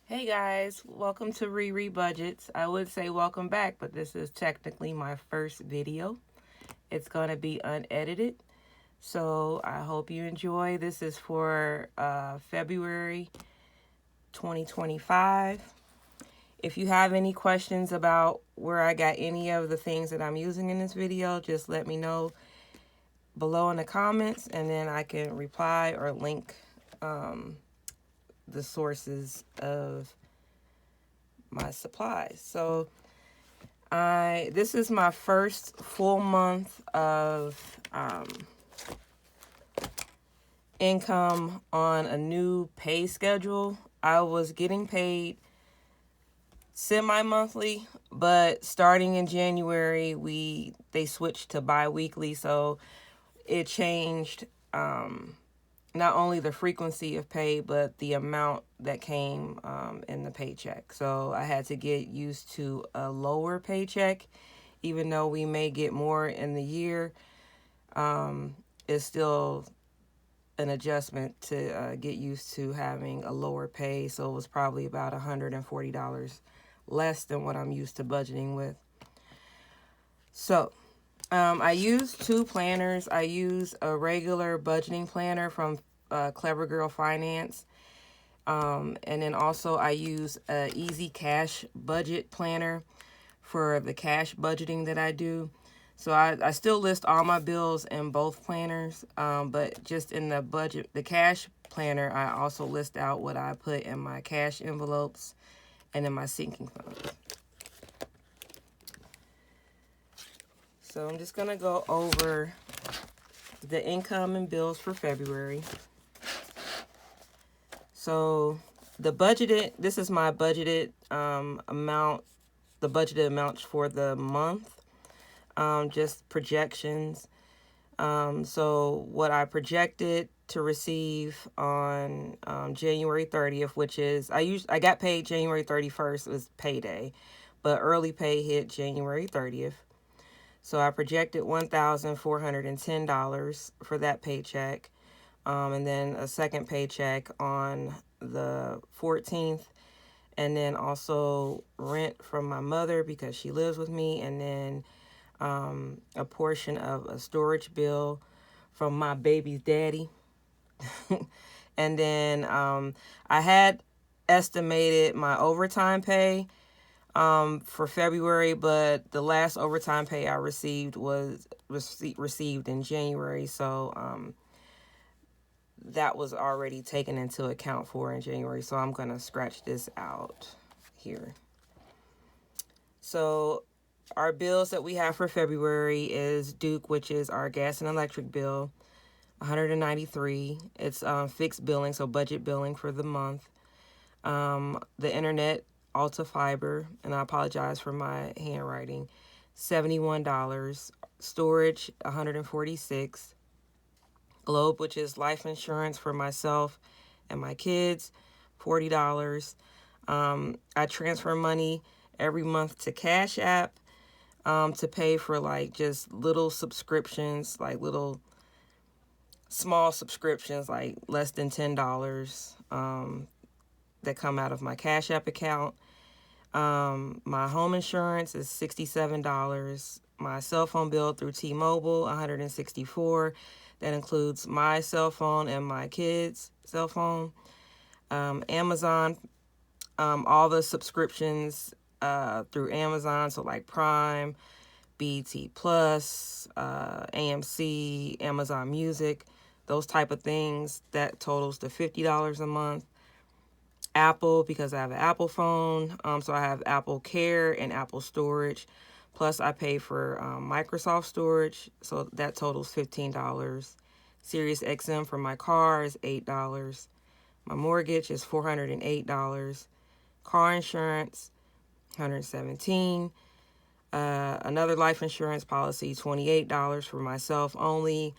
Hey guys, welcome to ReRe Budgets. I would say welcome back, but this is technically my first video. It's going to be unedited, so I hope you enjoy. This is for February 2025. If you have any questions about where I got any of the things that I'm using in this video, just let me know below in the comments, and then I can reply or link the sources of my supplies. So this is my first full month of income on a new pay schedule. I was getting paid semi-monthly, but starting in January they switched to bi-weekly, so it changed not only the frequency of pay, but the amount that came in the paycheck. So I had to get used to a lower paycheck, even though we may get more in the year. It's still an adjustment to get used to having a lower pay. So it was probably about $140 less than what I'm used to budgeting with. So I use two planners. I use a regular budgeting planner from Clever Girl Finance. And then also I use a easy cash budget planner for the cash budgeting that I do. So I still list all my bills in both planners, but just in the cash planner, I also list out what I put in my cash envelopes and in my sinking funds. So I'm just going to go over the income and bills for February. So this is my budgeted amount, the budgeted amounts for the month, just projections. So what I projected to receive on January 30th, which is, I got paid January 31st, was payday, but early pay hit January 30th. So I projected $1,410 for that paycheck. And then a second paycheck on the 14th. And then also rent from my mother because she lives with me. And then a portion of a storage bill from my baby's daddy. And then I had estimated my overtime pay for February, but the last overtime pay I received was received in January, so that was already taken into account for in January. So I'm gonna scratch this out here. So our bills that we have for February is Duke, which is our gas and electric bill, $193. It's fixed billing, so budget billing for the month. The internet, Alta Fiber, and I apologize for my handwriting, $71. Storage, $146. Globe, which is life insurance for myself and my kids, $40. I transfer money every month to Cash App to pay for like just little subscriptions, like little small subscriptions, like less than $10 that come out of my Cash App account. My home insurance is $67. My cell phone bill through T-Mobile, $164. That includes my cell phone and my kids' cell phone. Amazon, all the subscriptions through Amazon, so like Prime, BT Plus, AMC, Amazon Music, those type of things, that totals to $50 a month. Apple, because I have an Apple phone, so I have Apple Care and Apple Storage. Plus, I pay for Microsoft storage, so that totals $15. Sirius XM for my car is $8. My mortgage is $408. Car insurance, $117. Another life insurance policy, $28 for myself only.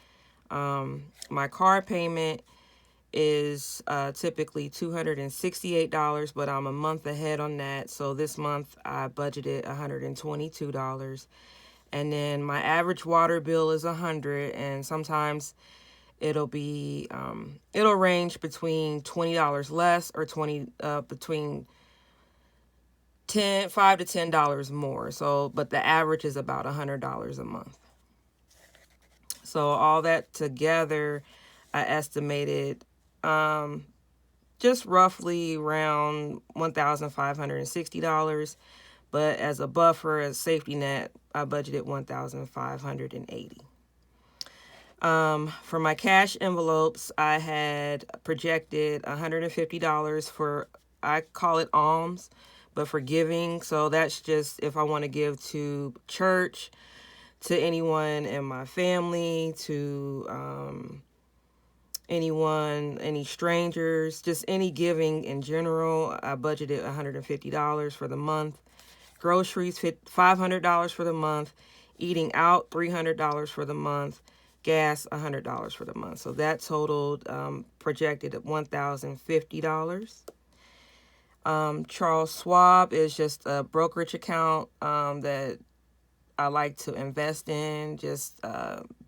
My car payment is typically $268, but I'm a month ahead on that. So this month I budgeted $122. And then my average water bill is $100, and sometimes it'll be it'll range between $20 less or between $5 to $10 more. So, but the average is about $100 a month. So all that together, I estimated just roughly around $1,560. But as a buffer, as safety net, I budgeted $1,580. For my cash envelopes, I had projected $150 for, I call it alms, but for giving. So that's just if I want to give to church, to anyone in my family, to anyone, any strangers, just any giving in general. I budgeted $150 for the month. Groceries, $500 for the month. Eating out, $300 for the month. Gas, $100 for the month. So that totaled projected at $1,050. Charles Schwab is just a brokerage account that I like to invest in, just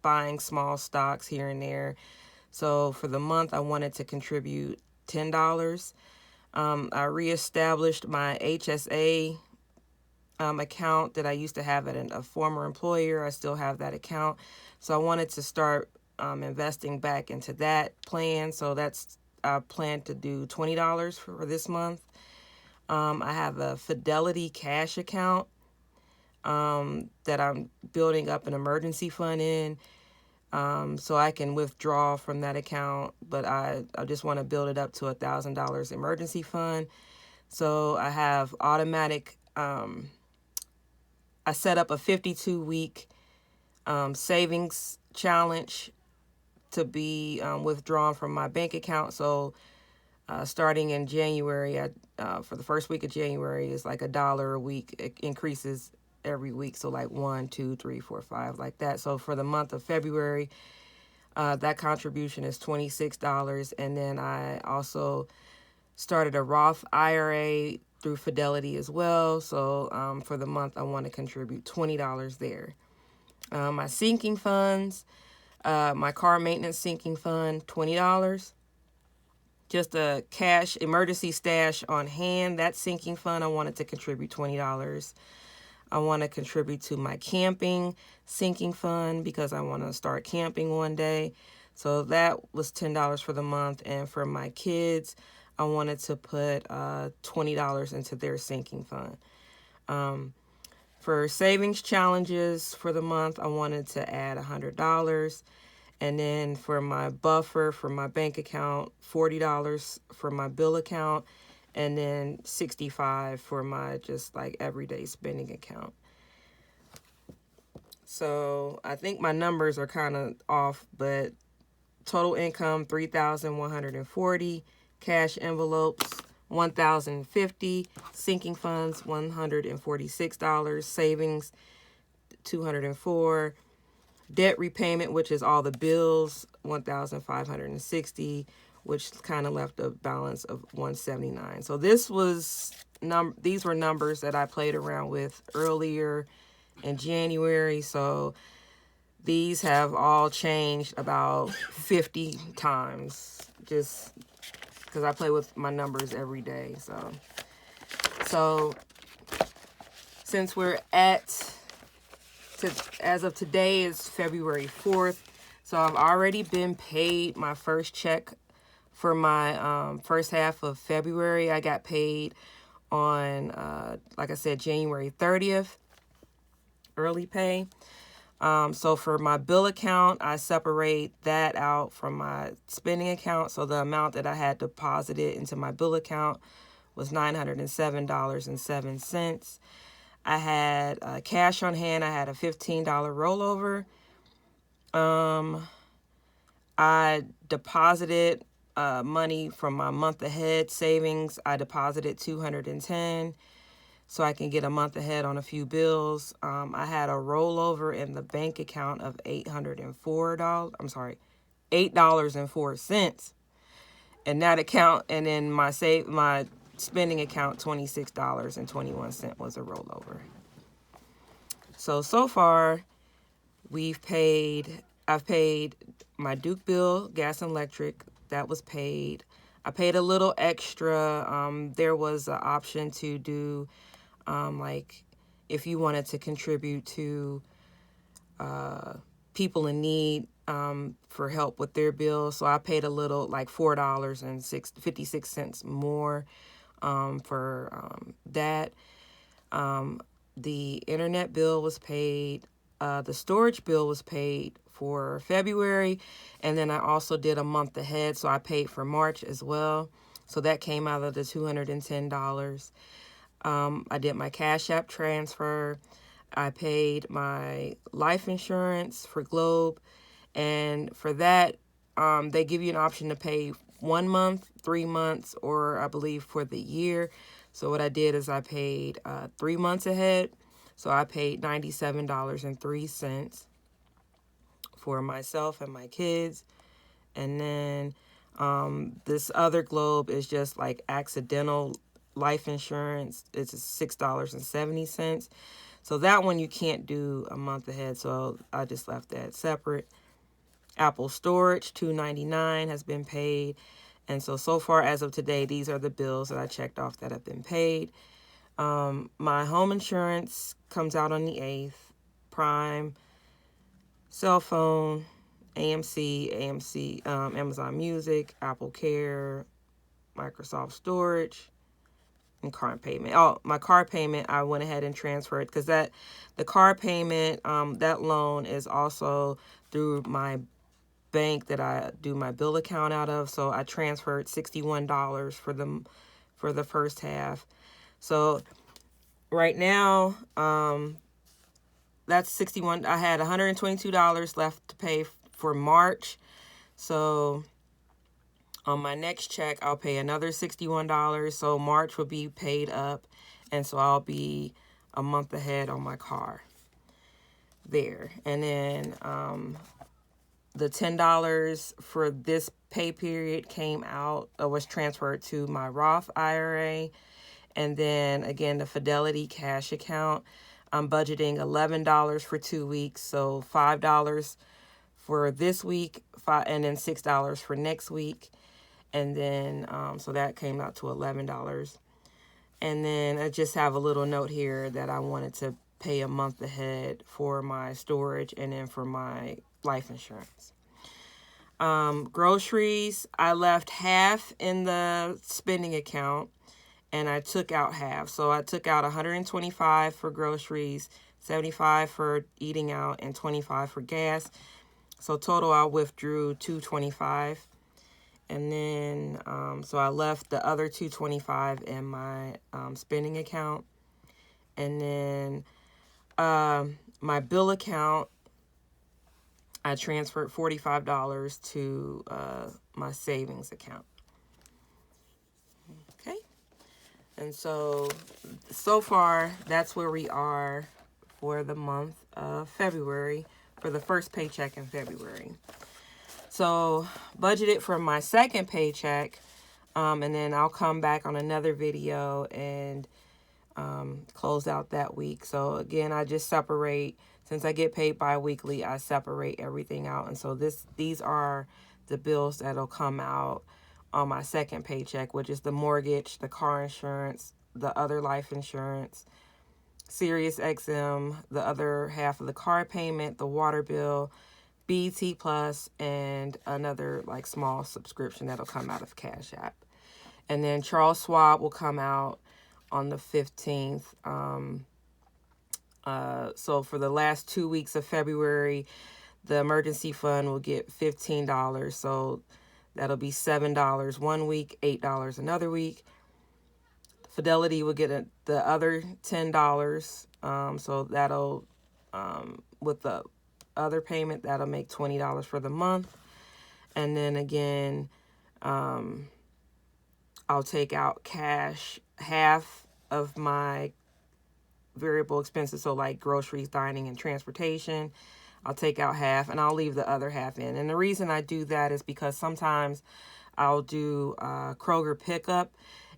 buying small stocks here and there. So for the month, I wanted to contribute $10. I reestablished my HSA account that I used to have at a former employer. I still have that account. So I wanted to start investing back into that plan. So I plan to do $20 for this month. I have a Fidelity cash account that I'm building up an emergency fund in. So I can withdraw from that account, but I just want to build it up to $1,000 emergency fund. So I have automatic, I set up a 52-week savings challenge to be withdrawn from my bank account. So starting in January, for the first week of January, is like $1 a week. It increases every week, so like 1, 2, 3, 4, 5, like that. So for the month of February, that contribution is $26. And then I also started a Roth IRA through Fidelity as well. So for the month, I want to contribute $20 there. My sinking funds, my car maintenance sinking fund, $20. Just a cash emergency stash on hand. That sinking fund, I wanted to contribute $20. I want to contribute to my camping sinking fund because I want to start camping one day. So that was $10 for the month. And for my kids, I wanted to put $20 into their sinking fund. For savings challenges for the month, I wanted to add $100. And then for my buffer, for my bank account, $40 for my bill account, and then $65 for my just like everyday spending account. So I think my numbers are kind of off, but total income, $3,140, cash envelopes, $1,050, sinking funds, $146, savings, $204, debt repayment, which is all the bills, $1,560, which kind of left a balance of $179. So these were numbers that I played around with earlier in January. So these have all changed about 50 times, just because I play with my numbers every day. So since we're as of today is February 4th, so I've already been paid my first check for my first half of February. I got paid on, like I said, January 30th, early pay. So for my bill account, I separate that out from my spending account. So the amount that I had deposited into my bill account was $907.07. I had cash on hand. I had a $15 rollover. I deposited money from my month ahead savings. I deposited $210 so I can get a month ahead on a few bills. I had a rollover in the bank account of $8.04. And that account, and then my spending account, $26.21 was a rollover. So far, we've paid I've paid my Duke bill, gas and electric. That was paid. I paid a little extra. There was an option to do, like, if you wanted to contribute to people in need for help with their bills. So I paid a little, like $4.56 more for that. The internet bill was paid. The storage bill was paid for February, and then I also did a month ahead, so I paid for March as well. So that came out of the $210. I did my Cash App transfer. I paid my life insurance for Globe, and for that, they give you an option to pay 1 month, 3 months, or I believe for the year. So what I did is I paid 3 months ahead. So I paid $97.03 for myself and my kids. And then this other Globe is just like accidental life insurance. It's $6.70. So that one you can't do a month ahead. So I just left that separate. Apple storage, $2.99 has been paid. And so far as of today, these are the bills that I checked off that have been paid. My home insurance comes out on the 8th. Prime, cell phone, AMC, Amazon Music, Apple Care, Microsoft Storage, and car payment. Oh, my car payment, I went ahead and transferred because the car payment, that loan is also through my bank that I do my bill account out of. So I transferred $61 for the first half. So right now, that's $61. I had $122 left to pay for March. So on my next check, I'll pay another $61. So March will be paid up. And so I'll be a month ahead on my car there. And then the $10 for this pay period came out, was transferred to my Roth IRA. And then again, the Fidelity cash account, I'm budgeting $11 for 2 weeks. So $5 for this week, and then $6 for next week. And then, so that came out to $11. And then I just have a little note here that I wanted to pay a month ahead for my storage and then for my life insurance. Groceries, I left half in the spending account and I took out half. So I took out $125 for groceries, $75 for eating out, and $25 for gas. So total, I withdrew $225. And then, so I left the other $225 in my spending account. And then my bill account, I transferred $45 to my savings account. Okay. And so far, that's where we are for the month of February, for the first paycheck in February. So budgeted for my second paycheck, and then I'll come back on another video and close out that week. So again, I just separate, since I get paid bi-weekly, I separate everything out. And so these are the bills that'll come out on my second paycheck, which is the mortgage, the car insurance, the other life insurance, Sirius XM, the other half of the car payment, the water bill, BT Plus, and another like small subscription that'll come out of Cash App. And then Charles Schwab will come out on the 15th. So for the last 2 weeks of February, the emergency fund will get $15. So that'll be $7 one week, $8 another week. Fidelity will get the other $10. So that'll, with the other payment, that'll make $20 for the month. And then again, I'll take out cash, half of my variable expenses, so like groceries, dining, and transportation. I'll take out half and I'll leave the other half in. And the reason I do that is because sometimes I'll do Kroger pickup,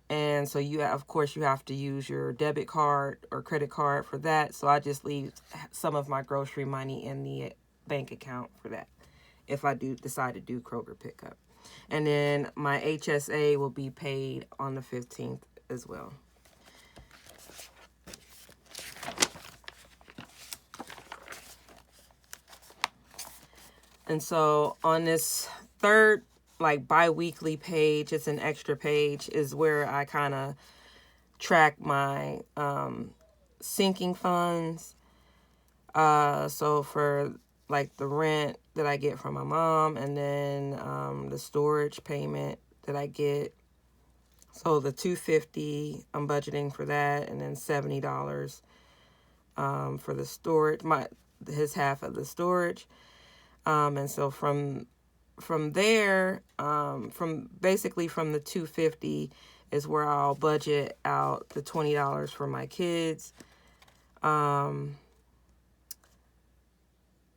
and so of course you have to use your debit card or credit card for that. So I just leave some of my grocery money in the bank account for that. if I do decide to do Kroger pickup. And then my HSA will be paid on the 15th as well. And so on this third, like, bi-weekly page, it's an extra page, is where I kind of track my sinking funds. So for like the rent that I get from my mom, and then the storage payment that I get. So the $250, I'm budgeting for that, and then $70 for the storage, his half of the storage. And so from there, from the $250 is where I'll budget out the $20 for my kids.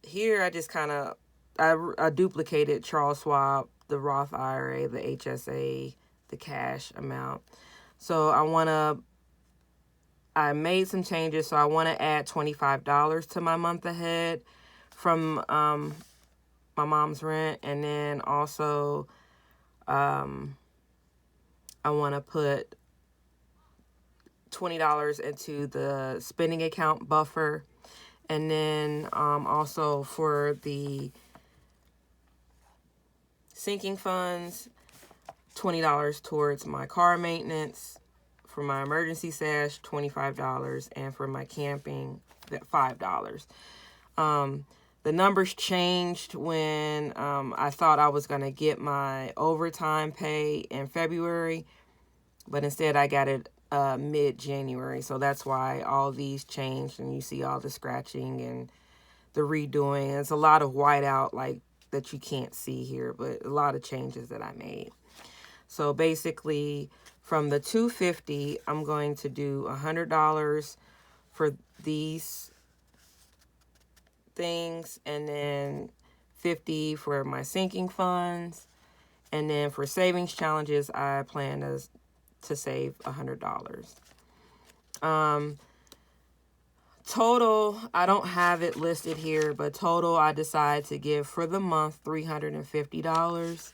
Here I just kind of, I duplicated Charles Schwab, the Roth IRA, the HSA, the cash amount. So I made some changes. So I want to add $25 to my month ahead from my mom's rent. And then also I want to put $20 into the spending account buffer. And then also for the sinking funds, $20 towards my car maintenance, for my emergency stash, $25, and for my camping, $5. The numbers changed when I thought I was going to get my overtime pay in February, but instead I got it mid-January. So that's why all these changed, and you see all the scratching and the redoing. It's a lot of whiteout like that you can't see here, but a lot of changes that I made. So basically from the $250, I'm going to do $100 for these things, and then $50 for my sinking funds, and then for savings challenges, I plan to save $100. Total, I don't have it listed here, but total I decided to give for the month $350.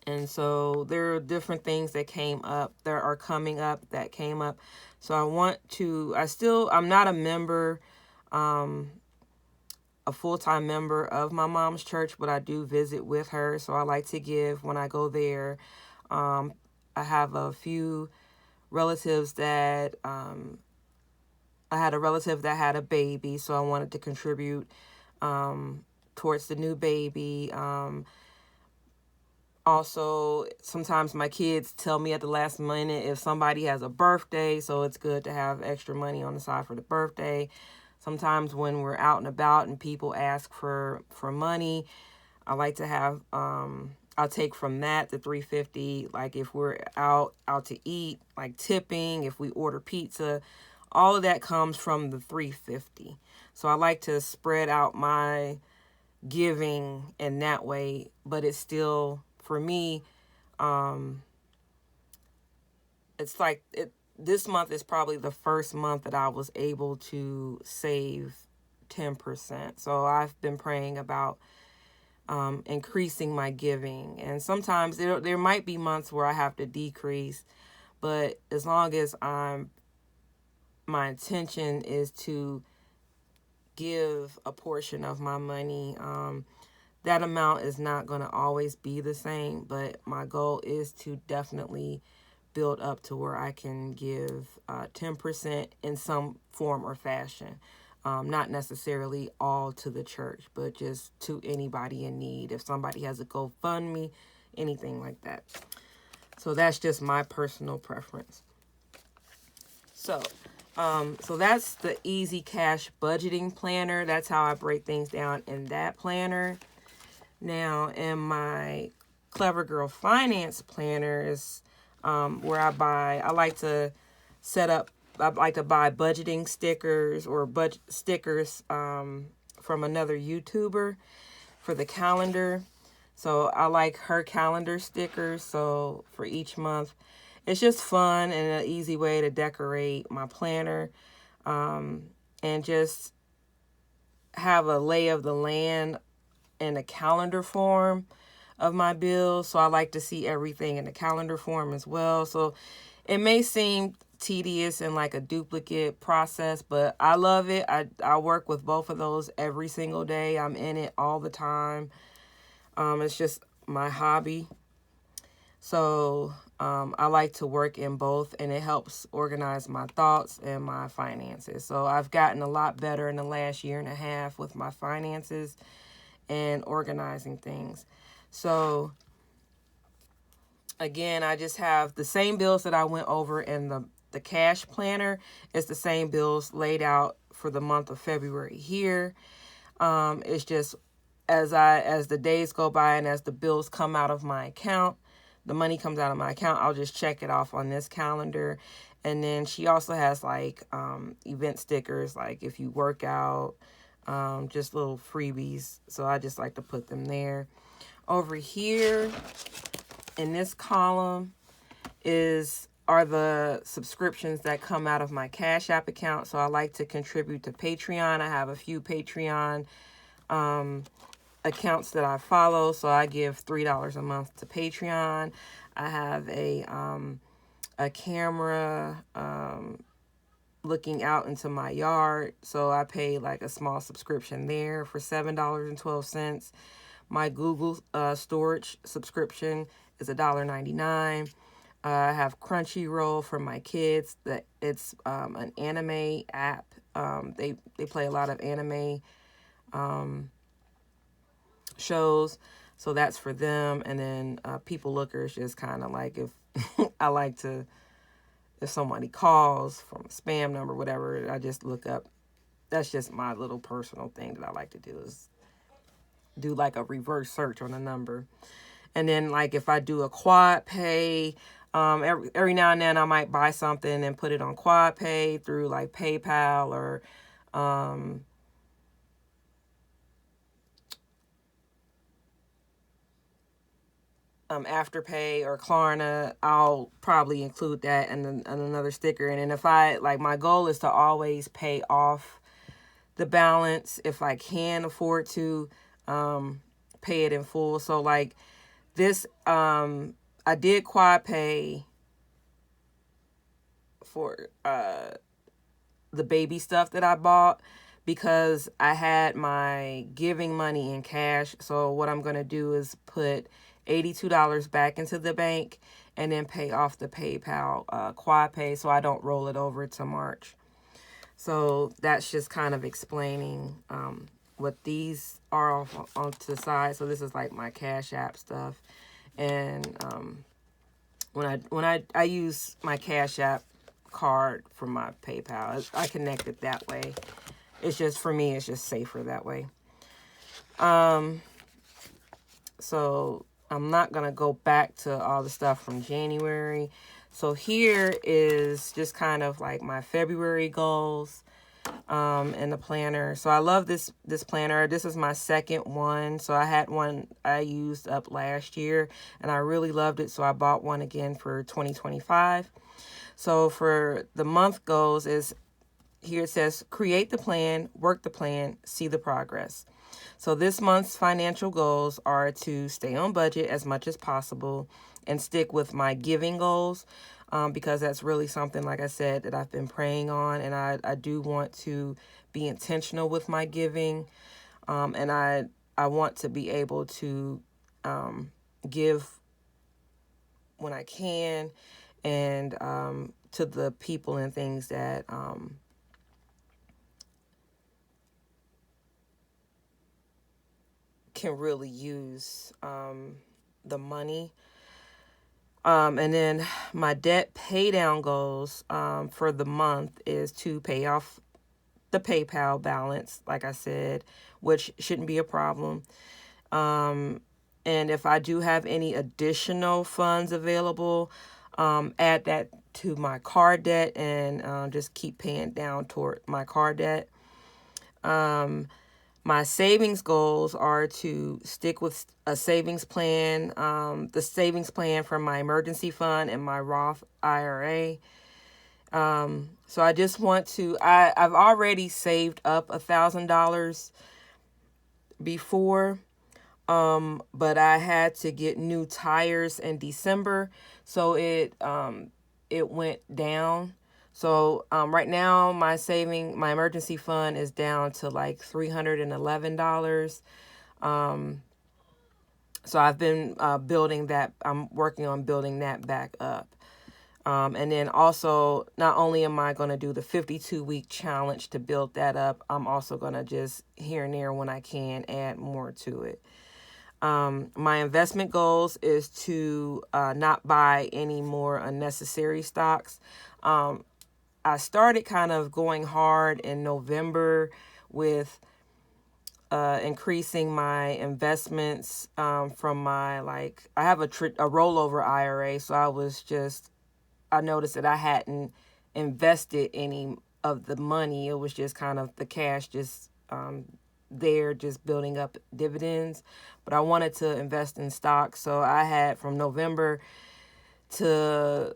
And so there are different things that came up, that came up. So I'm not a member, a full-time member of my mom's church, but I do visit with her. So I like to give when I go there. I have a few relatives that, I had a relative that had a baby, so I wanted to contribute towards the new baby. Also, sometimes my kids tell me at the last minute if somebody has a birthday, so it's good to have extra money on the side for the birthday. Sometimes when we're out and about and people ask for money, I like to have, I'll take from that the $350. Like if we're out to eat, like tipping, if we order pizza, all of that comes from the $350. So I like to spread out my giving in that way, but it's still, for me, it's like this month is probably the first month that I was able to save 10%. So I've been praying about increasing my giving. And sometimes there might be months where I have to decrease, but as long as my intention is to give a portion of my money, that amount is not going to always be the same, but my goal is to definitely build up to where I can give 10% in some form or fashion. Not necessarily all to the church, but just to anybody in need. If somebody has a GoFundMe, anything like that. So that's just my personal preference. So that's the Easy Cash Budgeting Planner. That's how I break things down in that planner. Now, in my Clever Girl Finance Planner is where I like to buy budgeting stickers or budget stickers from another YouTuber for the calendar. So I like her calendar stickers. So for each month, it's just fun and an easy way to decorate my planner, and just have a lay of the land in a calendar form of my bills. So I like to see everything in the calendar form as well. So it may seem tedious and like a duplicate process, but I love it. I work with both of those every single day. I'm in it all the time. It's just my hobby. So I like to work in both, and it helps organize my thoughts and my finances. So I've gotten a lot better in the last year and a half with my finances and organizing things. So again, I just have the same bills that I went over in the cash planner. It's the same bills laid out for the month of February here. It's just as the days go by and as the bills come out of my account, the money comes out of my account, I'll just check it off on this calendar. And then she also has like event stickers, like if you work out, just little freebies. So I just like to put them there. Over here in this column are the subscriptions that come out of my Cash App account. So I like to contribute to Patreon. I have a few Patreon accounts that I follow. So I give $3 a month to Patreon. I have a camera looking out into my yard. So I pay like a small subscription there for $7.12. My Google storage subscription is $1.99. I have Crunchyroll for my kids. It's an anime app. They play a lot of anime shows, so that's for them. And then People Looker is just kind of like if I like to, if somebody calls from a spam number, whatever, I just look up. That's just my little personal thing that I like to do, is do like a reverse search on a number. And then like if I do a quad pay, every now and then I might buy something and put it on quad pay through like PayPal or Afterpay or Klarna. I'll probably include that and another sticker. And then if I like, my goal is to always pay off the balance if I can afford to pay it in full. So like this, I did quad pay for the baby stuff that I bought because I had my giving money in cash. So what I'm going to do is put $82 back into the bank and then pay off the PayPal quad pay so I don't roll it over to March. So that's just kind of explaining what these are on to the side. So this is like my Cash App stuff. And when I use my Cash App card for my PayPal, I connect it that way. It's just, for me, it's just safer that way. So I'm not going to go back to all the stuff from January. So here is just kind of like my February goals in the planner. So I love this planner. This is my second one. So I had one I used up last year and I really loved it. So I bought one again for 2025. So for the month goals is, here it says, create the plan, work the plan, see the progress. So this month's financial goals are to stay on budget as much as possible and stick with my giving goals, because that's really something, like I said, that I've been praying on. And I do want to be intentional with my giving. And I want to be able to give when I can, and to the people and things that can really use the money. And then my debt pay down goals for the month is to pay off the PayPal balance, like I said, which shouldn't be a problem. And if I do have any additional funds available, add that to my car debt and just keep paying down toward my car debt. My savings goals are to stick with a savings plan, the savings plan for my emergency fund and my Roth IRA. So I just want to, I've already saved up $1,000 before, but I had to get new tires in December, so it went down. So right now my emergency fund is down to like $311. So I've been building that. I'm working on building that back up. And then also, not only am I going to do the 52-week challenge to build that up, I'm also going to just here and there when I can add more to it. My investment goals is to not buy any more unnecessary stocks. I started kind of going hard in November with increasing my investments from my, like, I have a rollover IRA, so I noticed that I hadn't invested any of the money. It was just kind of the cash just there, just building up dividends. But I wanted to invest in stocks, so I had from November to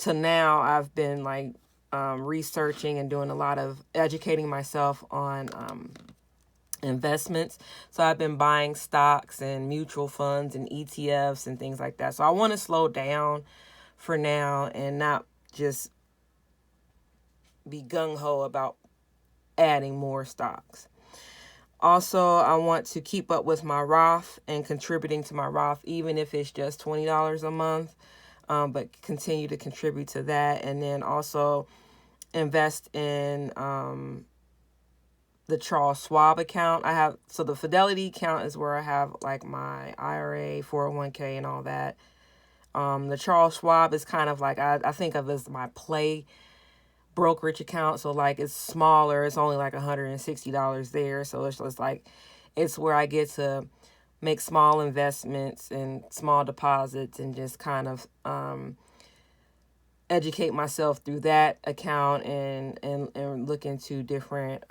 now, I've been like researching and doing a lot of educating myself on investments. So I've been buying stocks and mutual funds and ETFs and things like that. So I want to slow down for now and not just be gung-ho about adding more stocks. Also, I want to keep up with my Roth and contributing to my Roth, even if it's just $20 a month, but continue to contribute to that. And then also invest in the Charles Schwab account. So the Fidelity account is where I have like my IRA, 401k, and all that. The Charles Schwab is kind of like, I think of as my play brokerage account. So like it's smaller. It's only like $160 there. So it's just like, it's where I get to make small investments and small deposits and just kind of educate myself through that account and look into different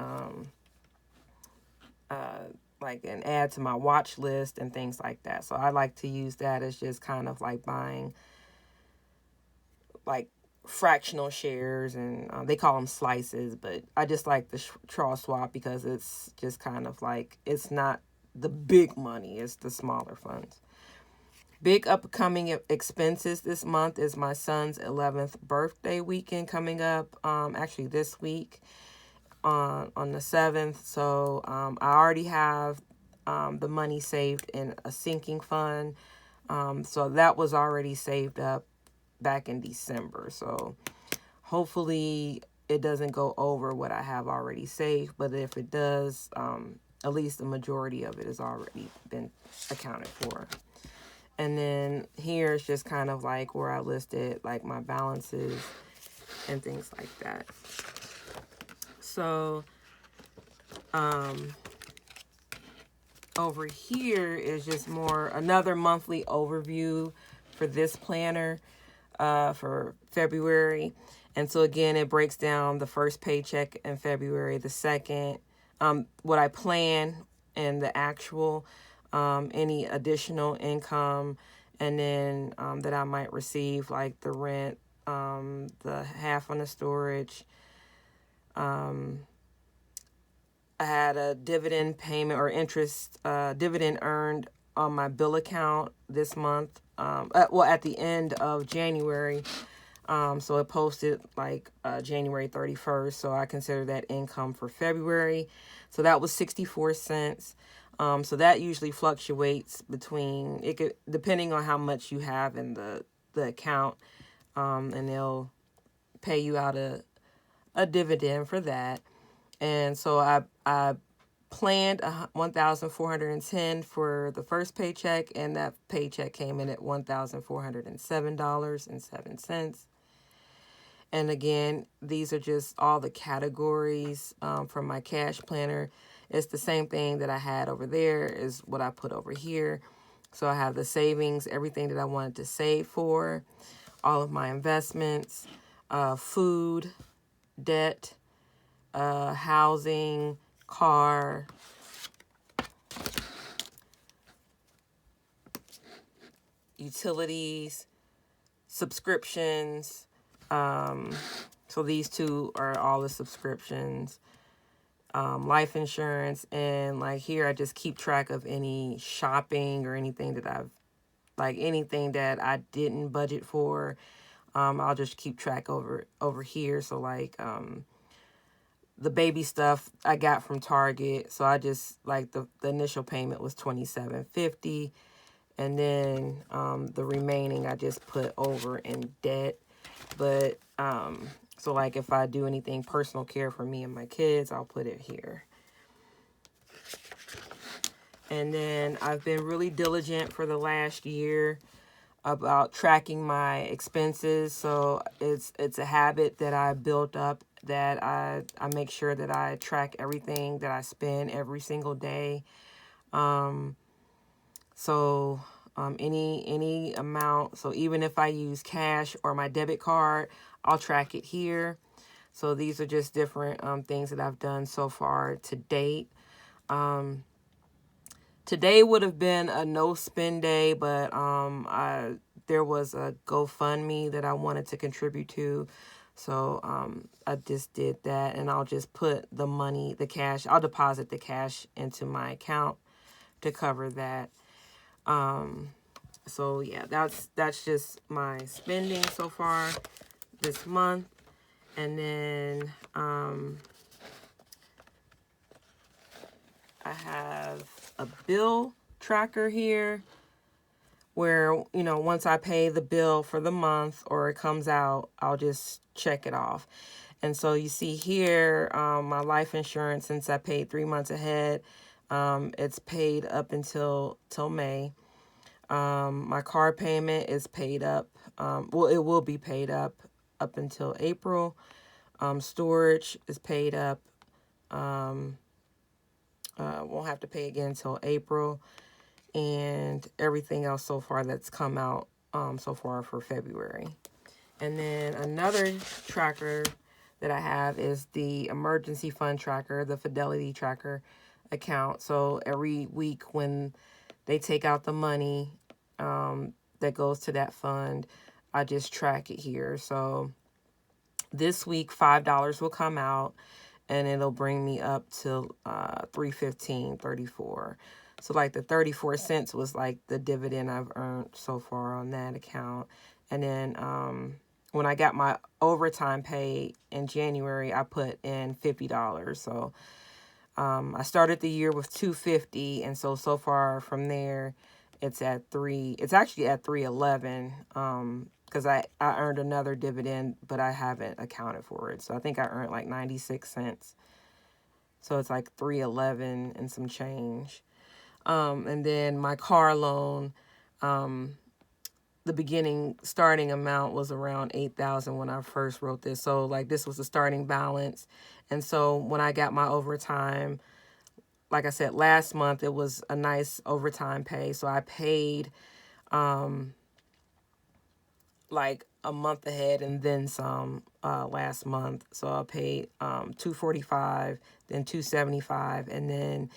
and add to my watch list and things like that. So I like to use that as just kind of like buying like fractional shares, and they call them slices, but I just like the Charles Schwab because it's just kind of like, it's not the big money, it's the smaller funds. Big upcoming expenses this month is my son's 11th birthday weekend coming up, actually this week on the 7th. So I already have the money saved in a sinking fund. So that was already saved up back in December. So hopefully it doesn't go over what I have already saved. But if it does, at least the majority of it has already been accounted for. And then here is just kind of like where I listed like my balances and things like that. So, over here is just more another monthly overview for this planner for February. And so again, it breaks down the first paycheck in February, the second, what I plan and the actual, any additional income, and then that I might receive, like the rent, the half on the storage. I had a dividend payment or interest dividend earned on my bill account this month. At the end of January. So it posted like January 31st. So I consider that income for February. So that was 64 cents. So that usually fluctuates between, depending on how much you have in the account. And they'll pay you out a dividend for that. And so I planned $1,410 for the first paycheck, and that paycheck came in at $1,407.07. And again, these are just all the categories from my cash planner. It's the same thing that I had over there is what I put over here. So I have the savings, everything that I wanted to save for, all of my investments, food, debt, housing, car, utilities, subscriptions, So these two are all the subscriptions, life insurance, and like here I just keep track of any shopping or anything that anything that I didn't budget for. I'll just keep track over here. So like the baby stuff I got from Target. So I just like the initial payment was $27.50, and then the remaining I just put over in debt. But so like if I do anything personal care for me and my kids, I'll put it here. And then I've been really diligent for the last year about tracking my expenses. So it's a habit that I built up, that I make sure that I track everything that I spend every single day. Any amount, so even if I use cash or my debit card, I'll track it here. So these are just different things that I've done so far to date. Today would have been a no spend day, but there was a GoFundMe that I wanted to contribute to. So I just did that, and I'll just put the money, the cash, I'll deposit the cash into my account to cover that. So yeah, that's just my spending so far this month. And then I have a bill tracker here where, once I pay the bill for the month or it comes out, I'll just check it off. And so you see here, my life insurance, since I paid 3 months ahead, it's paid up until May. My car payment is paid up. It will be paid up until April. Storage is paid up. Won't have to pay again until April. And everything else so far that's come out so far for February. And then another tracker that I have is the emergency fund tracker, the Fidelity tracker account. So every week when they take out the money that goes to that fund, I just track it here. So this week $5 will come out, and it'll bring me up to $315.34. So like the 34 cents was like the dividend I've earned so far on that account. And then when I got my overtime pay in January, I put in $50. So I started the year with $250, and so far from there, it's actually at $311. Because I earned another dividend, but I haven't accounted for it. So I think I earned like 96 cents. So it's like $311 and some change. And then my car loan, the starting amount was around $8,000 when I first wrote this. So like this was the starting balance. And so when I got my overtime, like I said, last month, it was a nice overtime pay. So I paid like a month ahead and then some last month. So I paid $245, then $275, and then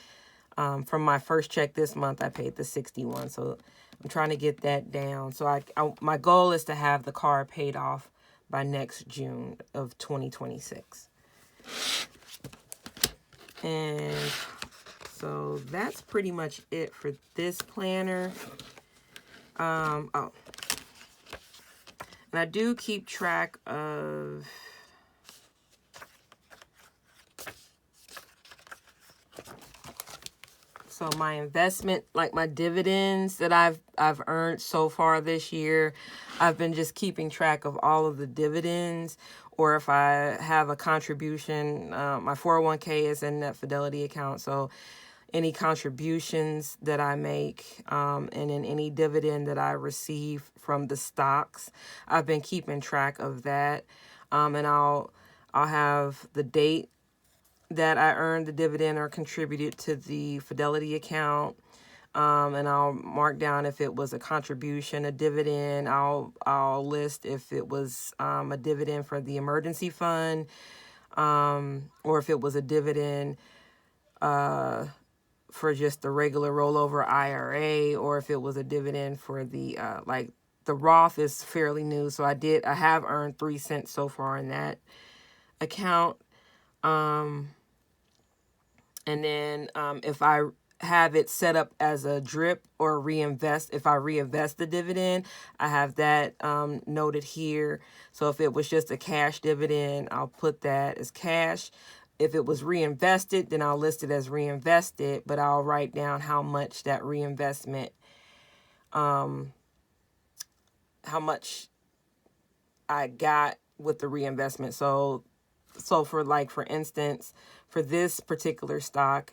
from my first check this month, I paid the $61. So I'm trying to get that down. So my goal is to have the car paid off by next June of 2026. And so that's pretty much it for this planner. And I do keep track of my investment, like my dividends that I've earned so far this year. I've been just keeping track of all of the dividends, or if I have a contribution, my 401k is in that Fidelity account. So any contributions that I make, and in any dividend that I receive from the stocks, I've been keeping track of that. And I'll have the date that I earned the dividend or contributed to the Fidelity account. And I'll mark down if it was a contribution, a dividend. I'll list if it was a dividend for the emergency fund, or if it was a dividend for just the regular rollover IRA, or if it was a dividend for the the Roth is fairly new, so I have earned 3 cents so far in that account. And then if I have it set up as a drip or reinvest, if I reinvest the dividend, I have that noted here. So if it was just a cash dividend, I'll put that as cash. If it was reinvested, then I'll list it as reinvested, but I'll write down how much that reinvestment, how much I got with the reinvestment. So for instance, for this particular stock,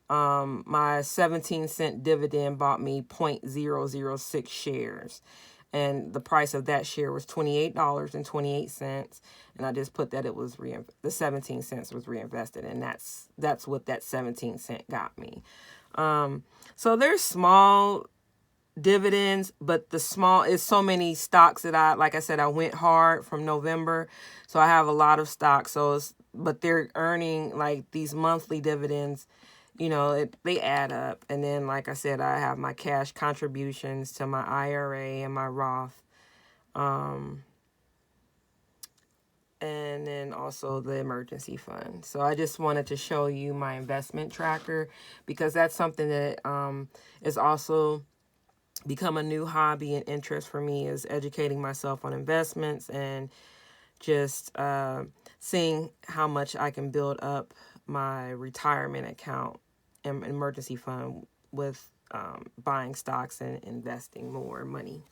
my 17-cent dividend bought me 0.006 shares. And the price of that share was $28.28. And I just put that it was the 17 cents was reinvested. And that's what that 17 cent got me. So there's small dividends, but it's so many stocks that like I said, I went hard from November. So I have a lot of stocks. But they're earning like these monthly dividends. They add up. And then, like I said, I have my cash contributions to my IRA and my Roth. And then also the emergency fund. So I just wanted to show you my investment tracker, because that's something that is also become a new hobby and interest for me, is educating myself on investments and just seeing how much I can build up my retirement account and emergency fund with buying stocks and investing more money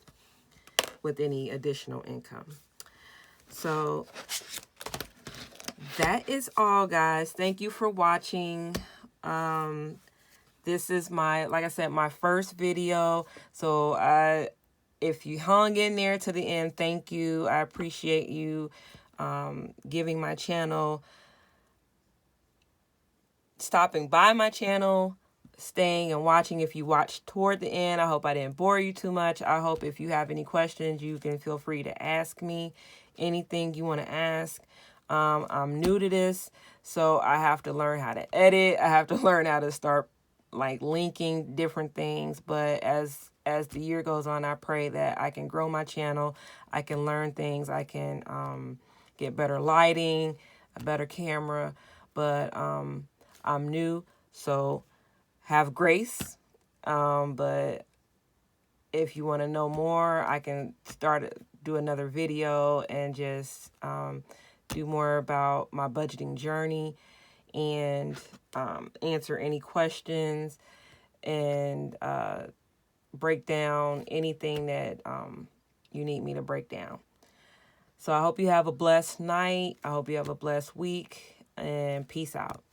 with any additional income. So that is all, guys. Thank you for watching. This is like I said, my first video. So if you hung in there to the end, thank you. I appreciate you giving my channel, stopping by my channel, staying and watching. If you watched toward the end, I hope I didn't bore you too much. I hope if you have any questions, you can feel free to ask me anything you want to ask. I'm new to this, so I have to learn how to edit. I have to learn how to start like linking different things. But as the year goes on, I pray that I can grow my channel. I can learn things. I can get better lighting, a better camera. But I'm new, so have grace. But if you want to know more, I can do another video and just do more about my budgeting journey and answer any questions and break down anything that you need me to break down. So I hope you have a blessed night. I hope you have a blessed week, and peace out.